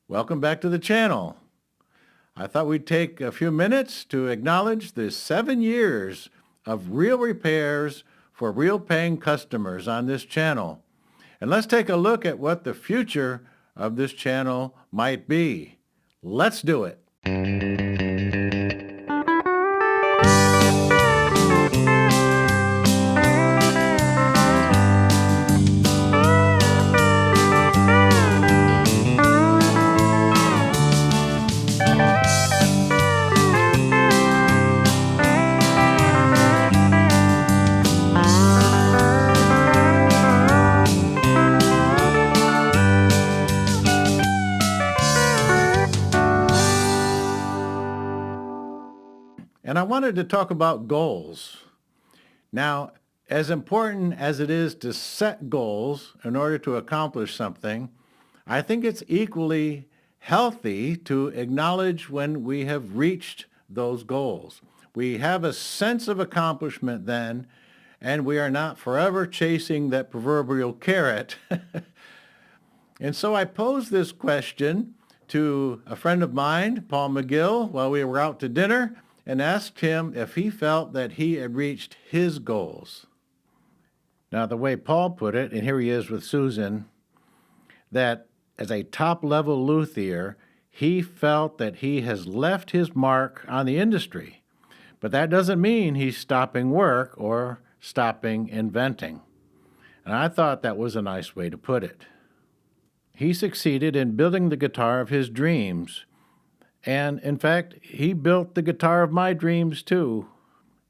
Welcome back to the channel. I thought we'd take a few minutes to acknowledge the 7 years of real repairs for real paying customers on this channel. And let's take a look at what the future of this channel might be. Let's do it. And I wanted to talk about goals. Now, as important as it is to set goals in order to accomplish something, I think it's equally healthy to acknowledge when we have reached those goals. We have a sense of accomplishment then, and we are not forever chasing that proverbial carrot. And so I posed this question to a friend of mine, Paul McGill, while we were out to dinner, and asked him if he felt that he had reached his goals. Now, the way Paul put it, and here he is with Susan, that as a top-level luthier, he felt that he has left his mark on the industry. But that doesn't mean he's stopping work or stopping inventing. And I thought that was a nice way to put it. He succeeded in building the guitar of his dreams. And in fact, he built the guitar of my dreams too.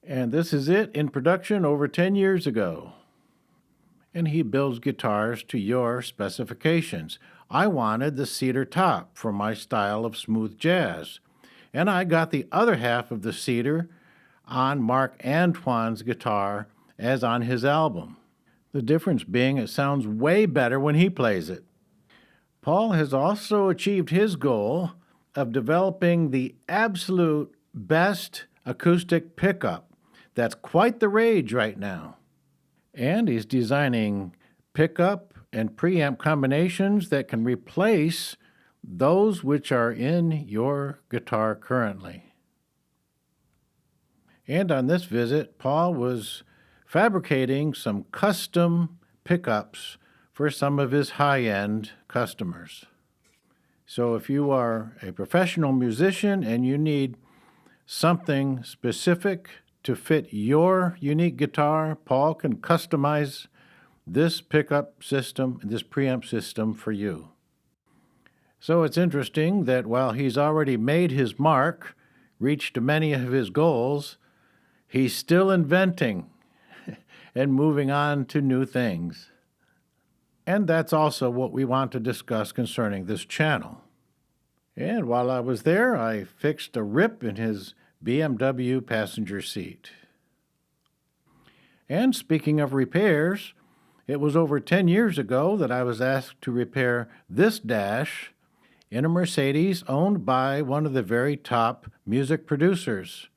And this is it in production over 10 years ago. And he builds guitars to your specifications. I wanted the cedar top for my style of smooth jazz. And I got the other half of the cedar on Marc Antoine's guitar as on his album. The difference being it sounds way better when he plays it. Paul has also achieved his goal of developing the absolute best acoustic pickup. That's quite the rage right now. And he's designing pickup and preamp combinations that can replace those which are in your guitar currently. And on this visit, Paul was fabricating some custom pickups for some of his high-end customers. So if you are a professional musician and you need something specific to fit your unique guitar, Paul can customize this pickup system, this preamp system for you. So it's interesting that while he's already made his mark, reached many of his goals, he's still inventing and moving on to new things. And that's also what we want to discuss concerning this channel. And while I was there, I fixed a rip in his BMW passenger seat. And speaking of repairs, it was over 10 years ago that I was asked to repair this dash in a Mercedes owned by one of the very top music producers.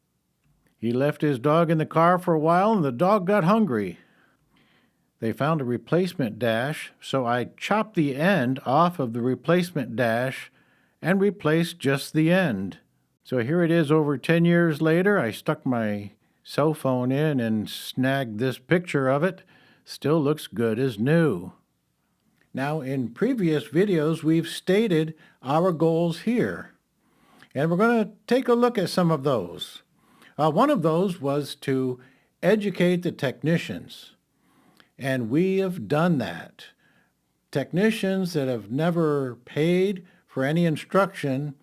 He left his dog in the car for a while and the dog got hungry. They found a replacement dash, so I chopped the end off of the replacement dash and replaced just the end. So here it is over 10 years later. I stuck my cell phone in and snagged this picture of it. Still looks good as new. Now, in previous videos, we've stated our goals here. And we're going to take a look at some of those. One of those was to educate the technicians. And we have done that. Technicians that have never paid for any instruction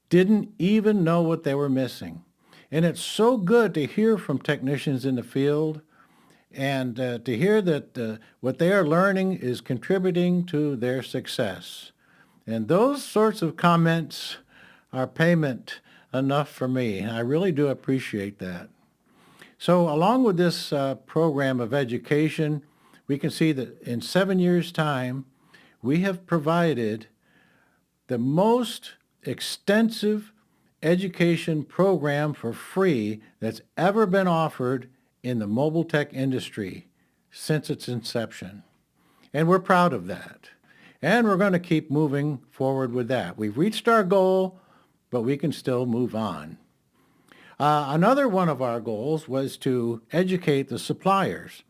didn't even know what they were missing. And it's so good to hear from technicians in the field and to hear that what they are learning is contributing to their success. And those sorts of comments are payment enough for me. I really do appreciate that. So along with this program of education, we can see that in 7 years' time, we have provided the most extensive education program for free that's ever been offered in the mobile tech industry since its inception. And we're proud of that. And we're going to keep moving forward with that. We've reached our goal, but we can still move on. Another one of our goals was to educate the suppliers.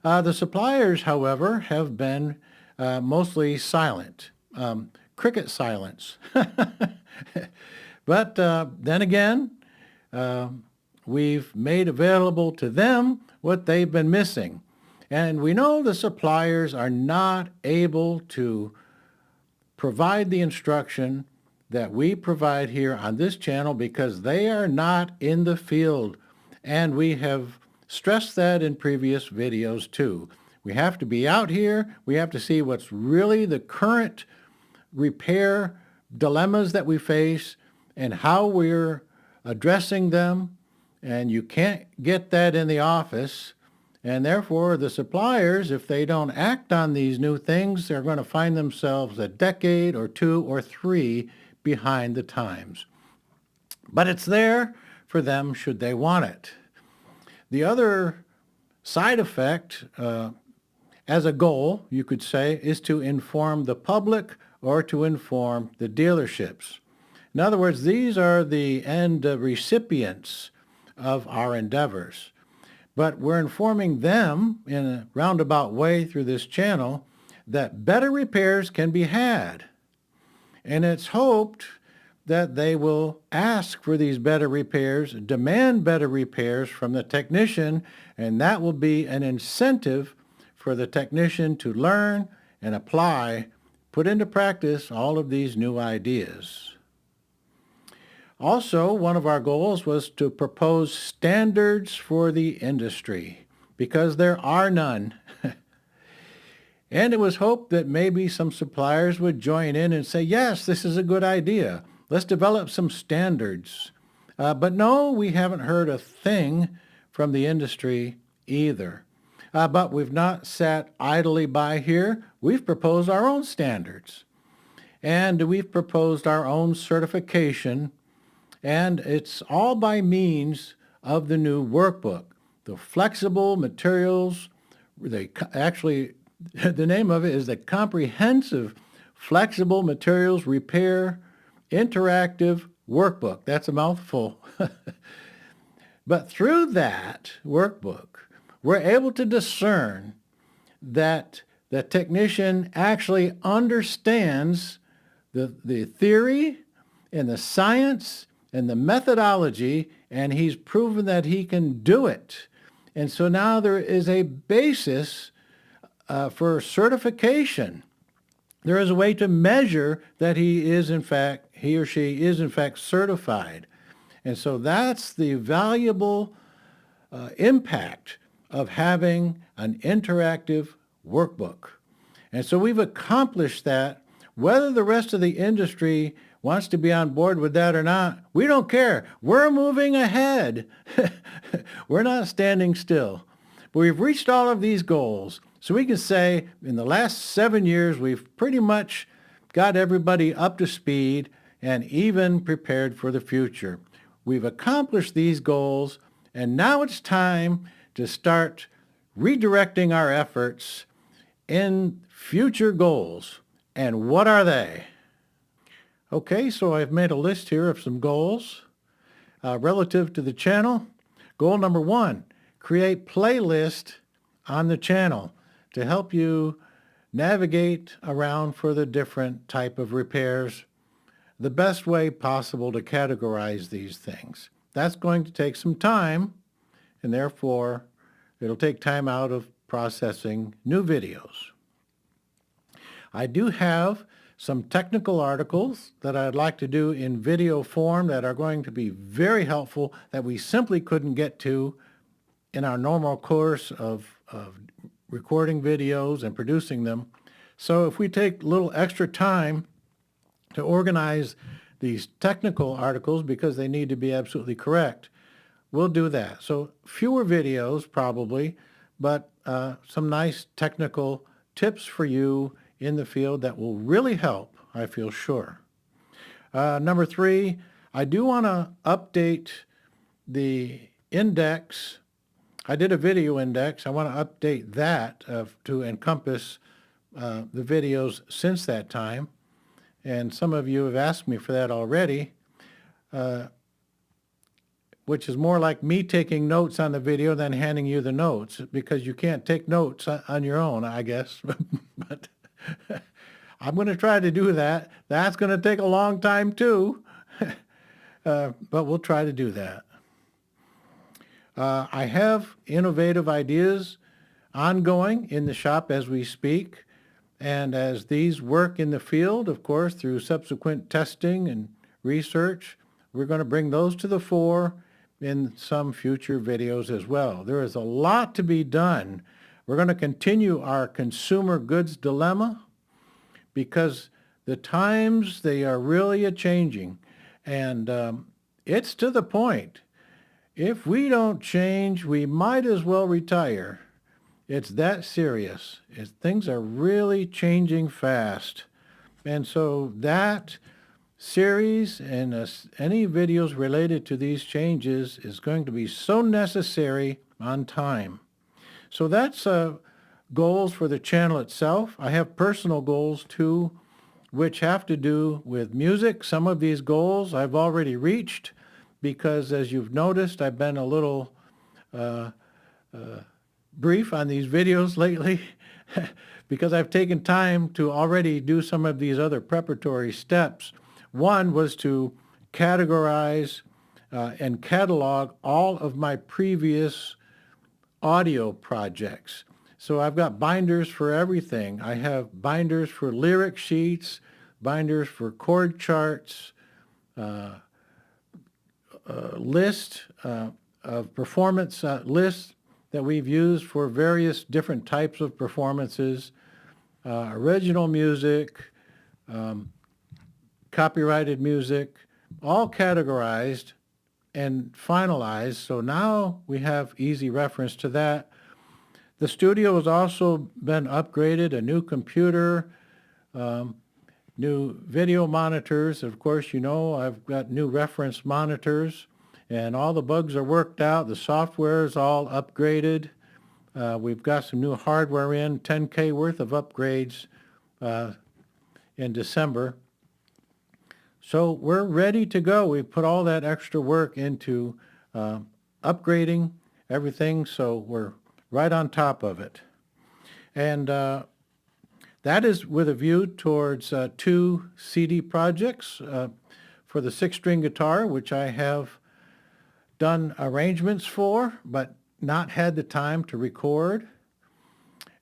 The suppliers, however, have been mostly silent, cricket silence. But then again, we've made available to them what they've been missing. And we know the suppliers are not able to provide the instruction that we provide here on this channel because they are not in the field. And we have stressed that in previous videos too. We have to be out here. We have to see what's really the current repair dilemmas that we face and how we're addressing them. And you can't get that in the office. And therefore, the suppliers, if they don't act on these new things, they're going to find themselves a decade or two or three behind the times. But it's there for them should they want it. The other side effect, as a goal, you could say, is to inform the public or to inform the dealerships. In other words, these are the end recipients of our endeavors. But we're informing them in a roundabout way through this channel that better repairs can be had. And it's hoped that they will ask for these better repairs, demand better repairs from the technician, and that will be an incentive for the technician to learn and apply, put into practice all of these new ideas. Also, one of our goals was to propose standards for the industry, because there are none. And it was hoped that maybe some suppliers would join in and say, yes, this is a good idea. Let's develop some standards. But no, we haven't heard a thing from the industry either. But we've not sat idly by here. We've proposed our own standards. And we've proposed our own certification. And it's all by means of the new workbook. The flexible materials, the name of it is the Comprehensive Flexible Materials Repair Interactive Workbook. That's a mouthful. But through that workbook, we're able to discern that the technician actually understands the theory and the science and the methodology, and he's proven that he can do it. And so now there is a basis for certification. There is a way to measure that he or she is in fact certified. And so that's the valuable impact of having an interactive workbook. And so we've accomplished that. Whether the rest of the industry wants to be on board with that or not, we don't care. We're moving ahead. We're not standing still. But we've reached all of these goals. So we can say in the last 7 years, we've pretty much got everybody up to speed and even prepared for the future. We've accomplished these goals, and now it's time to start redirecting our efforts in future goals. And what are they? Okay, so I've made a list here of some goals relative to the channel. Goal number 1, create playlist on the channel to help you navigate around for the different type of repairs, the best way possible to categorize these things. That's going to take some time, and therefore it'll take time out of processing new videos. I do have some technical articles that I'd like to do in video form that are going to be very helpful that we simply couldn't get to in our normal course of recording videos and producing them. So if we take a little extra time to organize these technical articles because they need to be absolutely correct, we'll do that. So fewer videos probably, but some nice technical tips for you in the field that will really help, I feel sure. Number 3, I do want to update the index. I did a video index. I want to update that to encompass the videos since that time, and some of you have asked me for that already, which is more like me taking notes on the video than handing you the notes, because you can't take notes on your own, I guess. But I'm going to try to do that. That's going to take a long time too, but we'll try to do that. I have innovative ideas ongoing in the shop as we speak, and as these work in the field, of course, through subsequent testing and research, we're going to bring those to the fore in some future videos as well. There is a lot to be done. We're going to continue our consumer goods dilemma because the times, they are really a-changing, and it's to the point. If we don't change, we might as well retire. It's that serious. Things are really changing fast. And so that series and any videos related to these changes is going to be so necessary on time. So that's goals for the channel itself. I have personal goals too, which have to do with music. Some of these goals I've already reached because, as you've noticed, I've been a little brief on these videos lately because I've taken time to already do some of these other preparatory steps. One was to categorize and catalog all of my previous audio projects. So I've got binders for everything. I have binders for lyric sheets, binders for chord charts, list of performance lists that we've used for various different types of performances, original music, copyrighted music, all categorized and finalized. So now we have easy reference to that. The studio has also been upgraded, a new computer, new video monitors. Of course, you know, I've got new reference monitors, and all the bugs are worked out. The software is all upgraded. We've got some new hardware in, 10K worth of upgrades in December. So we're ready to go. We've put all that extra work into upgrading everything, so we're right on top of it. And that is with a view towards 2 CD projects for the 6-string guitar, which I have done arrangements for, but not had the time to record.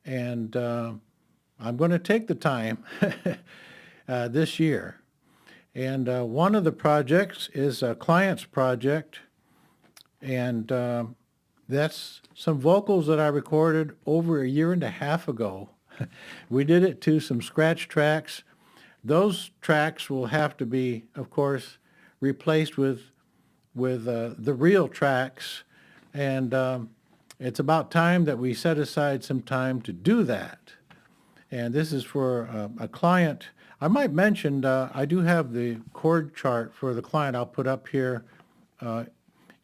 And I'm going to take the time this year. And one of the projects is a client's project, and that's some vocals that I recorded over a year and a half ago. We did it to some scratch tracks. Those tracks will have to be, of course, replaced with the real tracks, and it's about time that we set aside some time to do that. And this is for a client. I might mention I do have the chord chart for the client. I'll put up here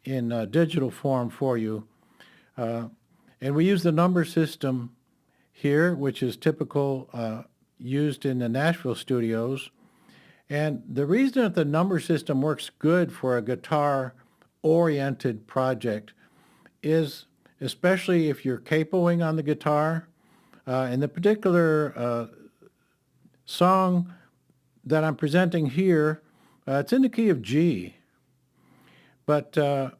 in digital form for you. And we use the number system here, which is typical used in the Nashville studios. And the reason that the number system works good for a guitar-oriented project is, especially if you're capoing on the guitar, in the particular song that I'm presenting here, it's in the key of G. But the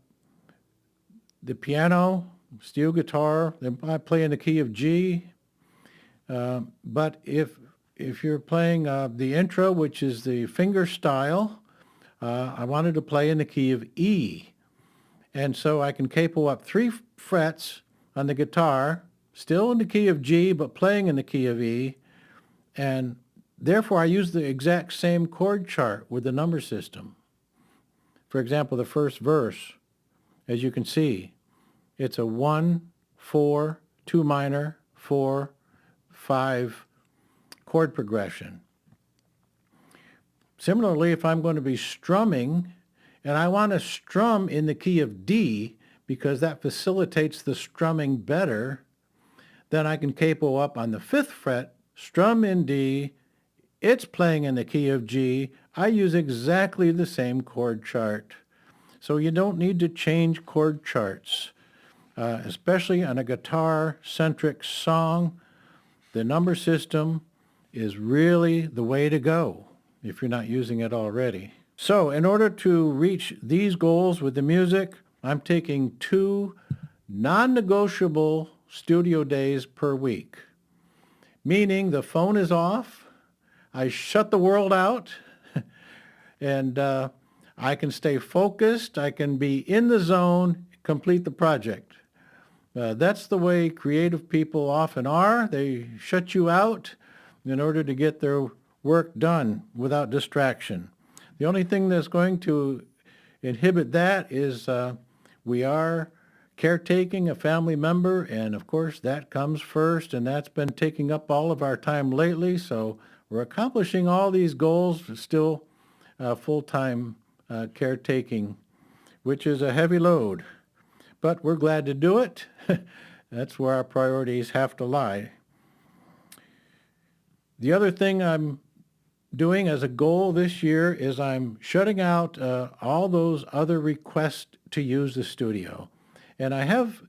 piano, steel guitar, they might play in the key of G. But if you're playing the intro, which is the finger style, I wanted to play in the key of E. And so I can capo up 3 frets on the guitar, still in the key of G, but playing in the key of E. And therefore, I use the exact same chord chart with the number system. For example, the first verse, as you can see, it's a 1, 4, 2 minor, 4, 5 chord progression. Similarly, if I'm going to be strumming, and I want to strum in the key of D because that facilitates the strumming better, then I can capo up on the 5th fret strum in D, it's playing in the key of G. I use exactly the same chord chart. So you don't need to change chord charts, especially on a guitar-centric song. The number system is really the way to go if you're not using it already. So in order to reach these goals with the music, I'm taking 2 non-negotiable studio days per week, meaning the phone is off, I shut the world out, and I can stay focused, I can be in the zone, complete the project. That's the way creative people often are. They shut you out in order to get their work done without distraction. The only thing that's going to inhibit that is we are caretaking a family member, and of course that comes first, and that's been taking up all of our time lately. So we're accomplishing all these goals, but still full-time caretaking, which is a heavy load. But we're glad to do it. That's where our priorities have to lie. The other thing I'm doing as a goal this year is I'm shutting out all those other requests to use the studio. And I have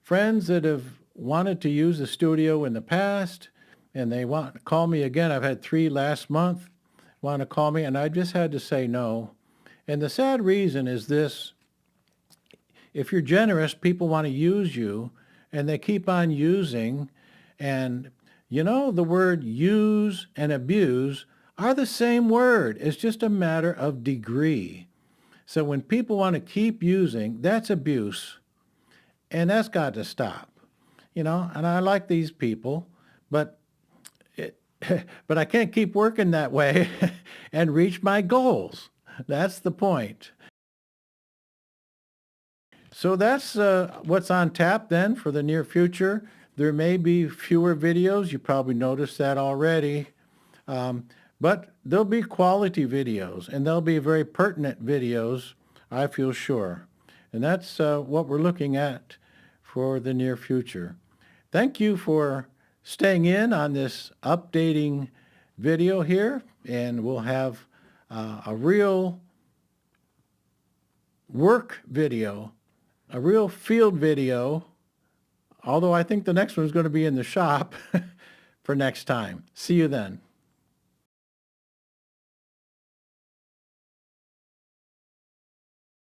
friends that have wanted to use the studio in the past, and they want to call me again. I've had 3 last month want to call me, and I just had to say no. And the sad reason is this: if you're generous, people want to use you, and they keep on using. And the word use and abuse are the same word. It's just a matter of degree. So when people want to keep using, that's abuse, and that's got to stop. And I like these people, but but I can't keep working that way and reach my goals. That's the point. So that's what's on tap then for the near future. There may be fewer videos. You probably noticed that already. But there'll be quality videos, and they'll be very pertinent videos, I feel sure. And that's what we're looking at for the near future. Thank you for staying in on this updating video here, and we'll have a real work video, a real field video, although I think the next one's going to be in the shop for next time. See you then.